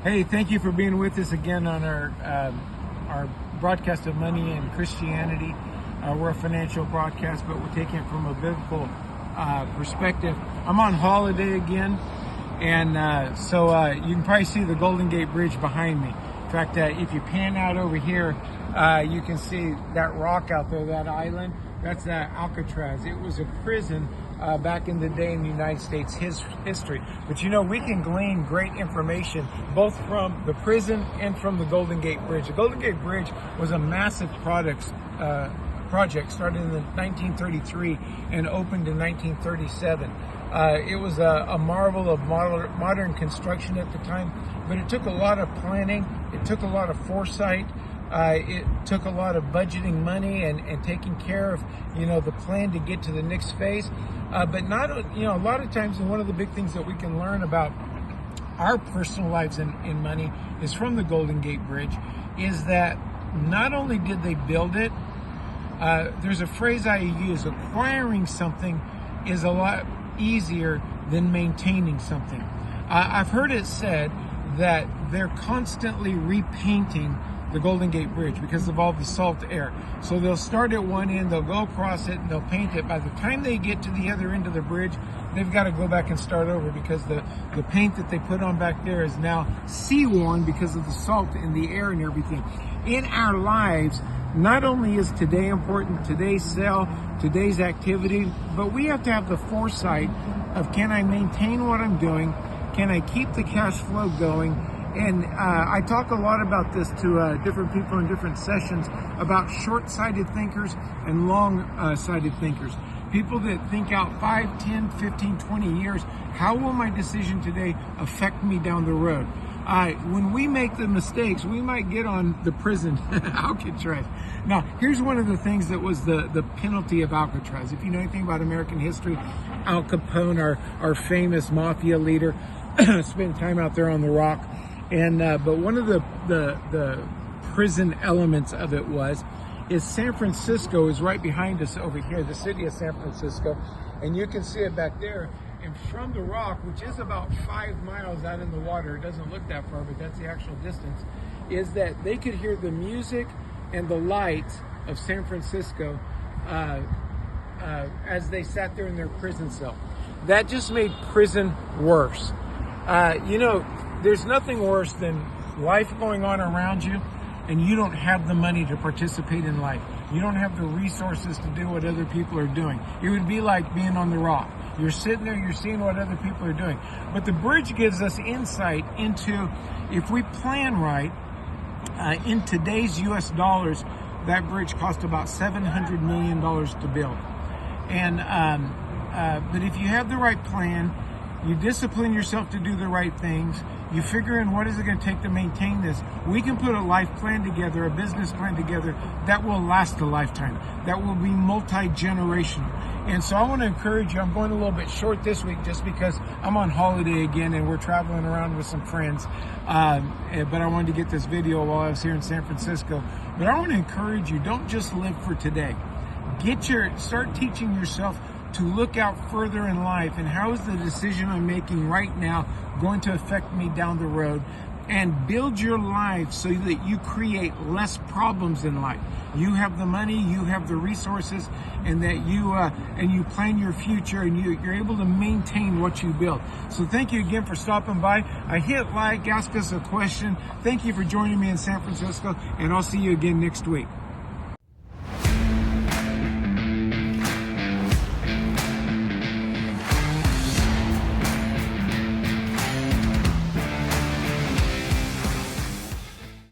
Hey, thank you for being with us again on our broadcast of money and Christianity. We're a financial broadcast, but we're taking it from a biblical perspective. I'm on holiday again, and so you can probably see the Golden Gate Bridge behind me. In fact, if you pan out over here, you can see that rock out there, that island. That's Alcatraz. It was a prison back in the day in the United States history. But you know, we can glean great information both from the prison and from the Golden Gate Bridge. The Golden Gate Bridge was a massive project started in 1933 and opened in 1937. It was a marvel of modern construction at the time, but it took a lot of planning. It took a lot of foresight. It took a lot of budgeting money and taking care of, the plan to get to the next phase. But not, a lot of times, and one of the big things that we can learn about our personal lives in money is from the Golden Gate Bridge, is that not only did they build it, there's a phrase I use: acquiring something is a lot easier than maintaining something. I've heard it said that they're constantly repainting the Golden Gate Bridge because of all the salt air. So they'll start at one end, they'll go across it, and they'll paint it. By the time they get to the other end of the bridge, they've got to go back and start over because the paint that they put on back there is now sea-worn because of the salt in the air and everything. In our lives, not only is today important, today's sale, today's activity, but we have to have the foresight of, can I maintain what I'm doing? Can I keep the cash flow going? And I talk a lot about this to different people in different sessions about short-sighted thinkers and long-sighted thinkers. People that think out 5, 10, 15, 20 years. How will my decision today affect me down the road? When we make the mistakes, we might get on the prison Alcatraz. Now, here's one of the things that was the penalty of Alcatraz. If you know anything about American history, Al Capone, our famous mafia leader, spent time out there on the rock. And but one of the prison elements of it is San Francisco is right behind us over here, the city of San Francisco, and you can see it back there. And from the rock, which is about 5 miles out in the water, it doesn't look that far, but that's the actual distance, is that they could hear the music and the lights of San Francisco as they sat there in their prison cell. That just made prison worse. There's nothing worse than life going on around you and you don't have the money to participate in life. You don't have the resources to do what other people are doing. It would be like being on the rock. You're sitting there, you're seeing what other people are doing. But the bridge gives us insight into, if we plan right, in today's US dollars, that bridge cost about $700 million to build. And but if you have the right plan, you discipline yourself to do the right things, you figure in what is it going to take to maintain this, we can put a life plan together, a business plan together that will last a lifetime, that will be multi-generational. And so I want to encourage you. I'm going a little bit short this week just because I'm on holiday again and we're traveling around with some friends. But I wanted to get this video while I was here in San Francisco. But I want to encourage you, don't just live for today. Start teaching yourself to look out further in life, and how is the decision I'm making right now going to affect me down the road, and build your life so that you create less problems in life. You have the money, you have the resources, and that you plan your future, and you're able to maintain what you build. So thank you again for stopping by. Hit like, ask us a question. Thank you for joining me in San Francisco, and I'll see you again next week.